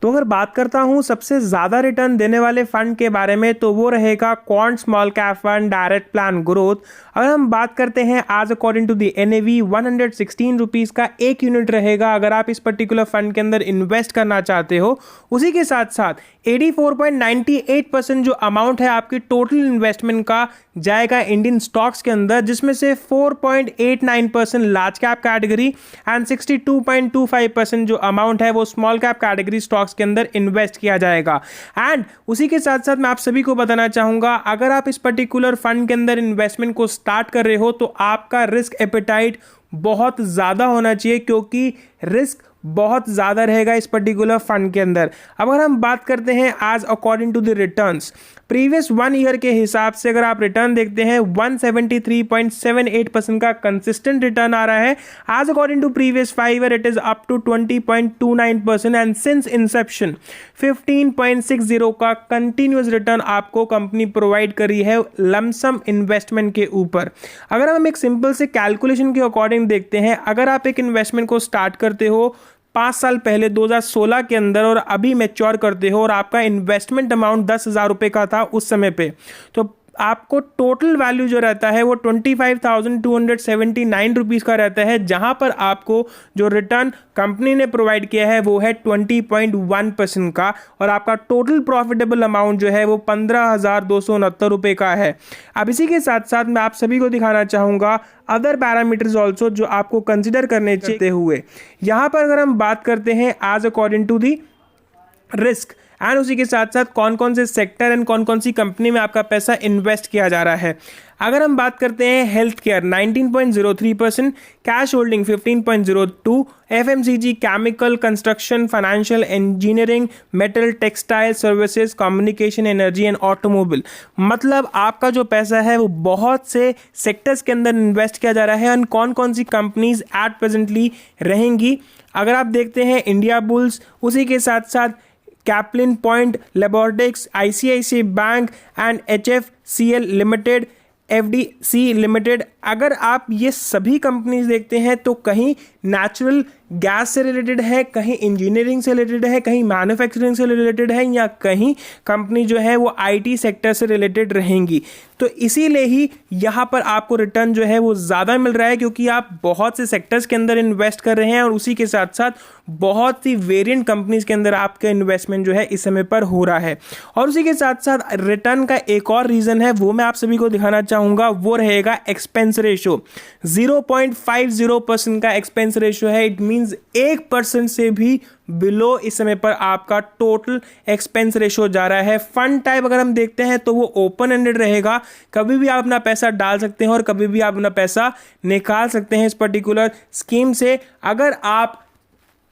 तो अगर बात करता हूँ सबसे ज़्यादा रिटर्न देने वाले फंड के बारे में तो वो रहेगा Quant small cap fund direct plan growth. अगर हम बात करते हैं आज according to the NAV 116 rupees का एक यूनिट रहेगा अगर आप इस पर्टिकुलर फंड के अंदर इन्वेस्ट करना चाहते हो। उसी के साथ साथ 84.98% जो अमाउंट है आपकी टोटल इन्वेस्टमेंट का जाएगा इंडियन स्टॉक्स के अंदर, जिसमें से 4.89% लार्ज कैप कैटेगरी एंड 62.25% जो अमाउंट है वो स्मॉल कैप कैटेगरी स्टॉक्स के अंदर इन्वेस्ट किया जाएगा। एंड उसी के साथ साथ मैं आप सभी को बताना चाहूँगा अगर आप इस पर्टिकुलर फंड के अंदर इन्वेस्टमेंट को स्टार्ट कर रहे हो तो आपका रिस्क एपेटाइट बहुत ज़्यादा होना चाहिए, क्योंकि रिस्क बहुत ज़्यादा रहेगा इस पर्टिकुलर फंड के अंदर। अब अगर हम बात करते हैं आज according to the returns previous 1 year के हिसाब से अगर आप रिटर्न देखते हैं 173.78% का कंसिस्टेंट रिटर्न आ रहा है। आज according to previous 5 year it is up to 20.29% and since inception 15.60 का कंटिन्यूअस रिटर्न आपको कंपनी प्रोवाइड करी है लमसम इन्वेस्टमेंट के ऊपर। अगर हम एक सिंपल से कैलकुलेशन के अकॉर्डिंग देखते हैं, अगर आप एक इन्वेस्टमेंट को स्टार्ट करते हो 5 साल पहले 2016 के अंदर और अभी मैच्योर करते हो और आपका इन्वेस्टमेंट अमाउंट 10,000 रुपये का था उस समय पे, तो आपको टोटल वैल्यू जो रहता है वो 25,279 रुपीज़ का रहता है, जहां पर आपको जो रिटर्न कंपनी ने प्रोवाइड किया है वो है 20.1% का और आपका टोटल प्रॉफिटेबल अमाउंट जो है वो 15,269 रुपये का है। अब इसी के साथ साथ मैं आप सभी को दिखाना चाहूँगा अदर पैरामीटर्स ऑल्सो जो आपको कंसिडर करने चाहिए हुए। यहाँ पर अगर हम बात करते हैं आज according to the risk and उसी के साथ साथ कौन कौन से सेक्टर एंड कौन कौन सी कंपनी में आपका पैसा इन्वेस्ट किया जा रहा है। अगर हम बात करते हैं health care 19.03%, cash holding 15.02%, FMCG, chemical, construction, financial, engineering, metal, textile, services, communication, energy and automobile. मतलब आपका जो पैसा है वो बहुत से सेक्टर्स के अंदर इन्वेस्ट किया जा रहा है और कौन कौन सी कंपनीज एट प्रेजेंटली रहेंगी। अगर आप देखते हैं इंडिया बुल्स, उसी के साथ साथ Caplin point laboratories, ICICI bank and HFCL limited, FDC limited. अगर आप ये सभी कंपनीज देखते हैं तो कहीं नेचुरल गैस से रिलेटेड है, कहीं इंजीनियरिंग से रिलेटेड है, कहीं मैन्युफैक्चरिंग से रिलेटेड है, या कहीं कंपनी जो है वो आईटी सेक्टर से रिलेटेड रहेंगी। तो इसीलिए ही यहाँ पर आपको रिटर्न जो है वो ज़्यादा मिल रहा है, क्योंकि आप बहुत से सेक्टर्स के अंदर इन्वेस्ट कर रहे हैं और उसी के साथ साथ बहुत सी वेरिएंट कंपनीज के अंदर आपका इन्वेस्टमेंट जो है इस समय पर हो रहा है। और उसी के साथ साथ रिटर्न का एक और रीज़न है वो मैं आप सभी को दिखाना चाहूँगा, वो रहेगा एक्सपेंस रेशो। 0.50% का एक्सपेंस रेशो है। इट मीन्स 1% से भी बिलो इस समय पर आपका टोटल एक्सपेंस रेशो जा रहा है। फंड टाइप अगर हम देखते हैं तो वो ओपन एंडेड रहेगा, कभी भी आप अपना पैसा डाल सकते हैं और कभी भी आप अपना पैसा निकाल सकते हैं इस पर्टिकुलर स्कीम से। अगर आप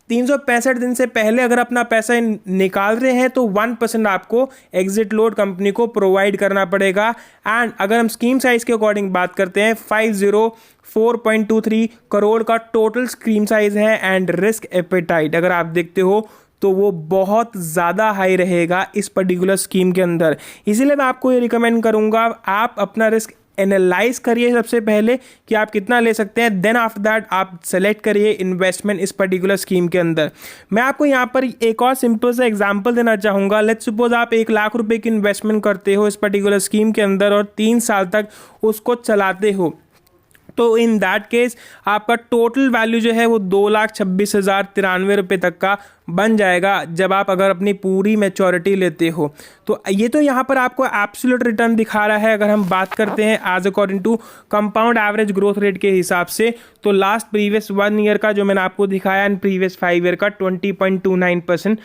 365 दिन से पहले अगर अपना पैसा निकाल रहे हैं तो 1% आपको एग्जिट लोड कंपनी को प्रोवाइड करना पड़ेगा। एंड अगर हम स्कीम साइज के अकॉर्डिंग बात करते हैं 504.23 करोड़ का टोटल स्कीम साइज है। एंड रिस्क एपेटाइट अगर आप देखते हो तो वो बहुत ज़्यादा हाई रहेगा इस पर्टिकुलर स्कीम के अंदर। इसीलिए मैं आपको ये रिकमेंड करूँगा आप अपना रिस्क एनालाइज करिए सबसे पहले कि आप कितना ले सकते हैं, देन आफ्टर दैट आप सेलेक्ट करिए इन्वेस्टमेंट इस पर्टिकुलर स्कीम के अंदर। मैं आपको यहाँ पर एक और सिंपल सा एग्जांपल देना चाहूँगा। लेट्स सपोज आप 1 लाख रुपए की इन्वेस्टमेंट करते हो इस पर्टिकुलर स्कीम के अंदर और 3 साल तक उसको चलाते हो, तो इन दैट केस आपका टोटल वैल्यू जो है वो 2,26,093 रुपये तक का बन जाएगा जब आप अगर अपनी पूरी मैच्योरिटी लेते हो। तो ये तो यहाँ पर आपको एब्सोल्यूट रिटर्न दिखा रहा है। अगर हम बात करते हैं आज according to compound average growth rate के हिसाब से, तो लास्ट प्रीवियस 1 ईयर का जो मैंने आपको दिखाया एंड प्रीवियस 5 ईयर का 20.29%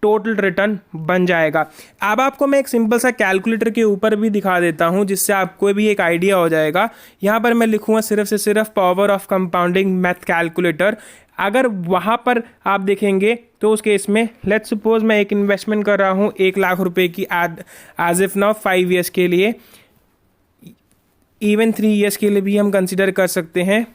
टोटल रिटर्न बन जाएगा। अब आपको मैं एक सिंपल सा कैलकुलेटर के ऊपर भी दिखा देता हूं जिससे आपको भी एक आइडिया हो जाएगा। यहां पर मैं लिखूंगा सिर्फ से सिर्फ power of compounding math calculator. अगर वहां पर आप देखेंगे तो उस केस में लेट्स सपोज मैं एक इन्वेस्टमेंट कर रहा हूं 1 लाख रुपए की एज इफ नाउ 5 ईयर्स के लिए, इवन 3 ईयर्स के लिए भी हम कंसिडर कर सकते हैं,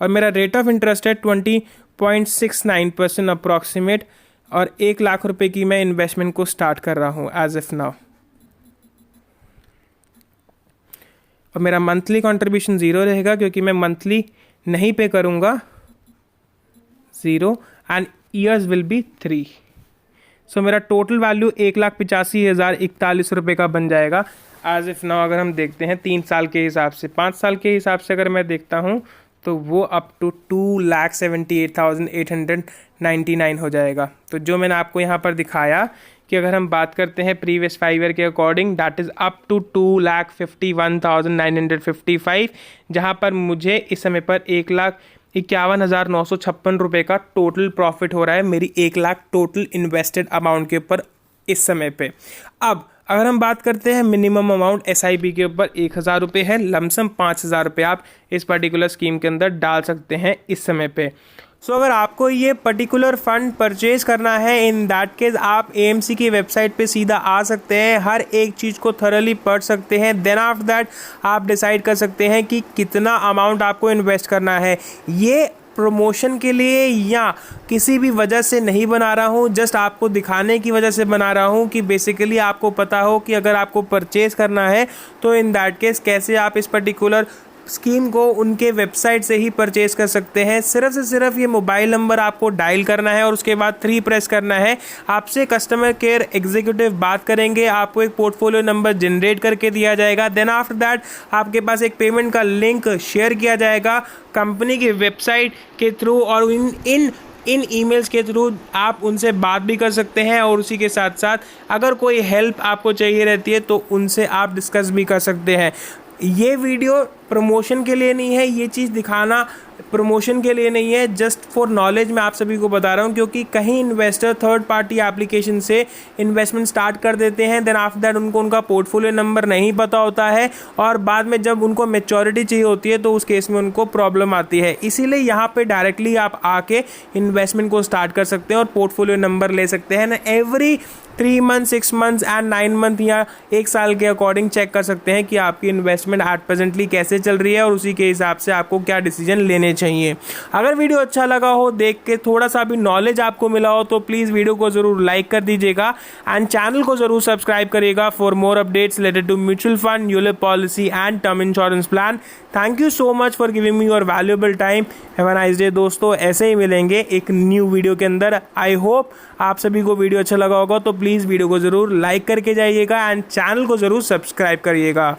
और मेरा रेट ऑफ इंटरेस्ट है 20.69% अप्रॉक्सीमेट, और 1 लाख रुपए की मैं इन्वेस्टमेंट को स्टार्ट कर रहा हूँ एज इफ नाउ। और मेरा मंथली कंट्रीब्यूशन 0 रहेगा क्योंकि मैं मंथली नहीं पे करूँगा, 0, एंड ईयर्स विल बी 3। सो मेरा टोटल वैल्यू 1,85,041 रुपये का बन जाएगा एज इफ नाउ। अगर हम देखते हैं 3 साल के हिसाब से, 5 साल के हिसाब से अगर मैं देखता हूँ तो वो अप टू 2,78,899 हो जाएगा। तो जो मैंने आपको यहाँ पर दिखाया कि अगर हम बात करते हैं प्रीवियस 5 ईयर के according, that is up to 2,51,955, जहाँ पर मुझे इस समय पर 1,51,956 रुपये का टोटल प्रॉफिट हो रहा है मेरी 1 लाख टोटल इन्वेस्टेड अमाउंट के ऊपर इस समय पे। अब अगर हम बात करते हैं मिनिमम अमाउंट SIP के ऊपर 1,000 रुपये है, लमसम 5,000 रुपये आप इस पर्टिकुलर स्कीम के अंदर डाल सकते हैं इस समय पे। सो अगर आपको ये पर्टिकुलर फंड परचेज करना है, इन दैट केस आप AMC की वेबसाइट पे सीधा आ सकते हैं, हर एक चीज़ को थॉरली पढ़ सकते हैं, देन आफ्टर दैट आप डिसाइड कर सकते हैं कि कितना अमाउंट आपको इन्वेस्ट करना है। ये प्रमोशन के लिए या किसी भी वजह से नहीं बना रहा हूँ, जस्ट आपको दिखाने की वजह से बना रहा हूँ कि बेसिकली आपको पता हो कि अगर आपको परचेज़ करना है तो इन दैट केस कैसे आप इस पर्टिकुलर स्कीम को उनके वेबसाइट से ही परचेज कर सकते हैं। सिर्फ से सिर्फ ये मोबाइल नंबर आपको डायल करना है और उसके बाद 3 प्रेस करना है। आपसे कस्टमर केयर एग्जीक्यूटिव बात करेंगे, आपको एक पोर्टफोलियो नंबर जनरेट करके दिया जाएगा, देन आफ्टर दैट आपके पास एक पेमेंट का लिंक शेयर किया जाएगा कंपनी की वेबसाइट के थ्रू, और इन ईमेल्स के थ्रू आप उनसे बात भी कर सकते हैं, और उसी के साथ साथ अगर कोई हेल्प आपको चाहिए रहती है तो उनसे आप डिस्कस भी कर सकते हैं। ये वीडियो प्रमोशन के लिए नहीं है, ये चीज़ दिखाना प्रमोशन के लिए नहीं है, जस्ट फॉर नॉलेज मैं आप सभी को बता रहा हूँ, क्योंकि कहीं इन्वेस्टर थर्ड पार्टी एप्लीकेशन से इन्वेस्टमेंट स्टार्ट कर देते हैं, देन आफ्टर दैट उनको उनका पोर्टफोलियो नंबर नहीं पता होता है, और बाद में जब उनको मैच्योरिटी चाहिए होती है तो उस केस में उनको प्रॉब्लम आती है। इसीलिए यहाँ पे डायरेक्टली आप आके इन्वेस्टमेंट को स्टार्ट कर सकते हैं और पोर्टफोलियो नंबर ले सकते हैं ना। Every 3 month 6 months and 9 month या 1 साल के अकॉर्डिंग चेक कर सकते हैं कि आपकी इन्वेस्टमेंट एट प्रेजेंटली कैसे चल रही है, और उसी के हिसाब से आपको क्या डिसीजन लेने चाहिए। अगर वीडियो अच्छा लगा हो, देख के थोड़ा सा भी नॉलेज आपको मिला हो, तो प्लीज़ वीडियो को ज़रूर लाइक कर दीजिएगा एंड चैनल को ज़रूर सब्सक्राइब करिएगा for more updates related to mutual fund, ULIP policy and term insurance plan. Thank you so much for giving me your valuable time. Have a nice day दोस्तों, ऐसे ही मिलेंगे एक new video के अंदर। I hope आप सभी को video अच्छा लगा होगा, तो प्लीज़ वीडियो को ज़रूर लाइक करके जाइएगा एंड चैनल को ज़रूर सब्सक्राइब करिएगा।